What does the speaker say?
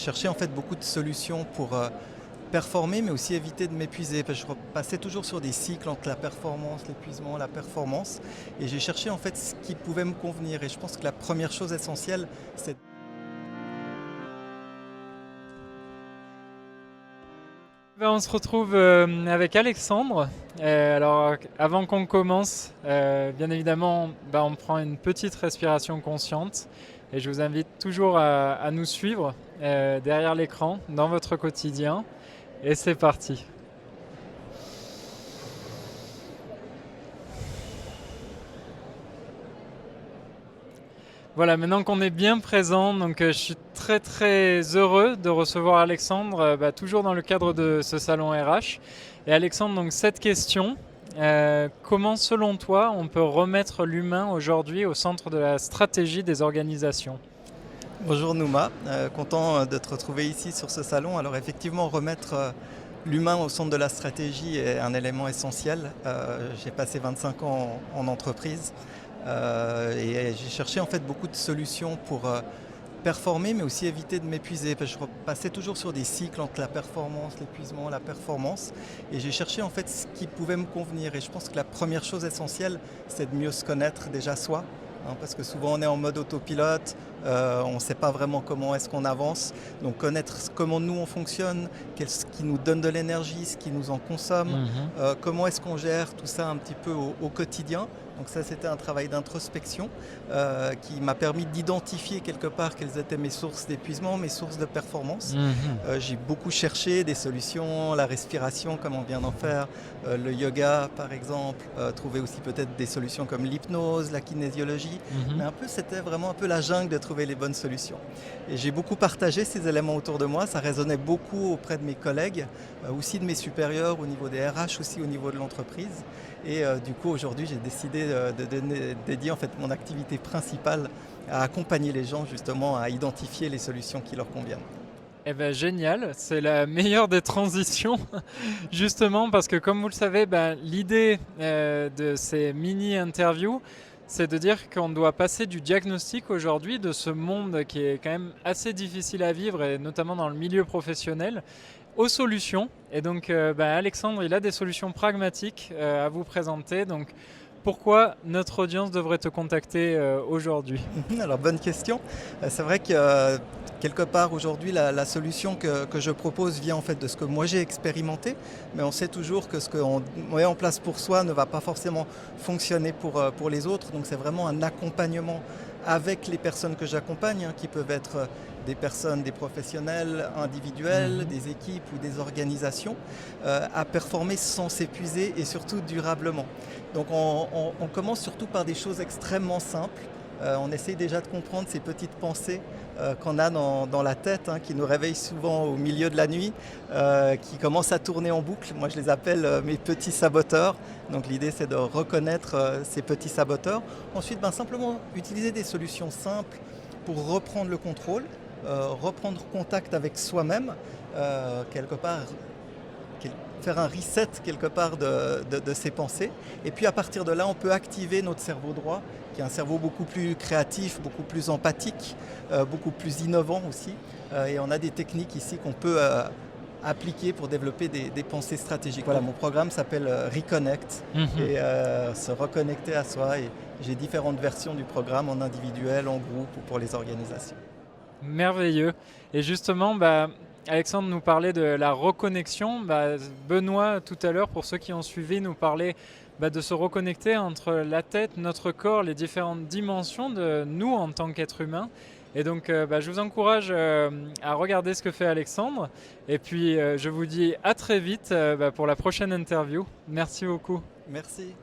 cherché en fait beaucoup de solutions pour performer, mais aussi éviter de m'épuiser. Parce que je repassais toujours sur des cycles entre la performance, l'épuisement, la performance. Et j'ai cherché en fait ce qui pouvait me convenir. Et je pense que la première chose essentielle, c'est... On se retrouve avec Alexandre. Alors, avant qu'on commence, bien évidemment, on prend une petite respiration consciente. Et je vous invite toujours à nous suivre derrière l'écran, dans votre quotidien. Et c'est parti. Voilà, maintenant qu'on est bien présent, donc je suis très très heureux de recevoir Alexandre, toujours dans le cadre de ce salon RH. Et Alexandre, donc cette question, comment selon toi on peut remettre l'humain aujourd'hui au centre de la stratégie des organisations ? Bonjour Nouma, content de te retrouver ici sur ce salon. Alors effectivement, remettre l'humain au centre de la stratégie est un élément essentiel. J'ai passé 25 ans en entreprise. Et j'ai cherché en fait beaucoup de solutions pour performer, mais aussi éviter de m'épuiser. Parce que je repassais toujours sur des cycles entre la performance, l'épuisement, la performance. Et j'ai cherché en fait ce qui pouvait me convenir. Et je pense que la première chose essentielle, c'est de mieux se connaître déjà soi. Parce que souvent on est en mode autopilote, on ne sait pas vraiment comment est-ce qu'on avance. Donc connaître comment nous on fonctionne, ce qui nous donne de l'énergie, ce qui nous en consomme, comment est-ce qu'on gère tout ça un petit peu au quotidien. Donc ça c'était un travail d'introspection qui m'a permis d'identifier quelque part quelles étaient mes sources d'épuisement, mes sources de performance. J'ai beaucoup cherché des solutions, la respiration comme on vient d'en faire, le yoga par exemple, trouver aussi peut-être des solutions comme l'hypnose, la kinésiologie. Mais c'était vraiment un peu la jungle de trouver les bonnes solutions. Et j'ai beaucoup partagé ces éléments autour de moi, ça résonnait beaucoup auprès de mes collègues, aussi de mes supérieurs au niveau des RH, aussi au niveau de l'entreprise. Et du coup aujourd'hui j'ai décidé de dédier en fait mon activité principale à accompagner les gens justement à identifier les solutions qui leur conviennent. Eh bien génial, c'est la meilleure des transitions, justement parce que comme vous le savez, l'idée de ces mini-interviews, c'est de dire qu'on doit passer du diagnostic aujourd'hui de ce monde qui est quand même assez difficile à vivre, et notamment dans le milieu professionnel, aux solutions. Et donc Alexandre, il a des solutions pragmatiques à vous présenter. Donc pourquoi notre audience devrait te contacter aujourd'hui ? Alors bonne question. C'est vrai que quelque part aujourd'hui la solution que je propose vient en fait de ce que moi j'ai expérimenté, mais on sait toujours que ce qu'on met en place pour soi ne va pas forcément fonctionner pour les autres. Donc c'est vraiment un accompagnement avec les personnes que j'accompagne, qui peuvent être des personnes, des professionnels individuels, des équipes ou des organisations, à performer sans s'épuiser et surtout durablement. Donc on commence surtout par des choses extrêmement simples. On essaye déjà de comprendre ces petites pensées qu'on a dans la tête, qui nous réveillent souvent au milieu de la nuit, qui commencent à tourner en boucle. Moi je les appelle mes petits saboteurs. Donc l'idée c'est de reconnaître ces petits saboteurs. Ensuite simplement utiliser des solutions simples pour reprendre le contrôle, reprendre contact avec soi-même, quelque part faire un reset quelque part de ses pensées. Et puis à partir de là, on peut activer notre cerveau droit, qui est un cerveau beaucoup plus créatif, beaucoup plus empathique, beaucoup plus innovant aussi. Et on a des techniques ici qu'on peut appliquer pour développer des pensées stratégiques. Voilà, mon programme s'appelle Reconnect, et se reconnecter à soi. Et j'ai différentes versions du programme, en individuel, en groupe ou pour les organisations. Merveilleux. Et justement, Alexandre nous parlait de la reconnexion. Benoît, tout à l'heure, pour ceux qui ont suivi, nous parlait de se reconnecter entre la tête, notre corps, les différentes dimensions de nous en tant qu'êtres humains. Et donc, je vous encourage à regarder ce que fait Alexandre. Et puis, je vous dis à très vite pour la prochaine interview. Merci beaucoup. Merci.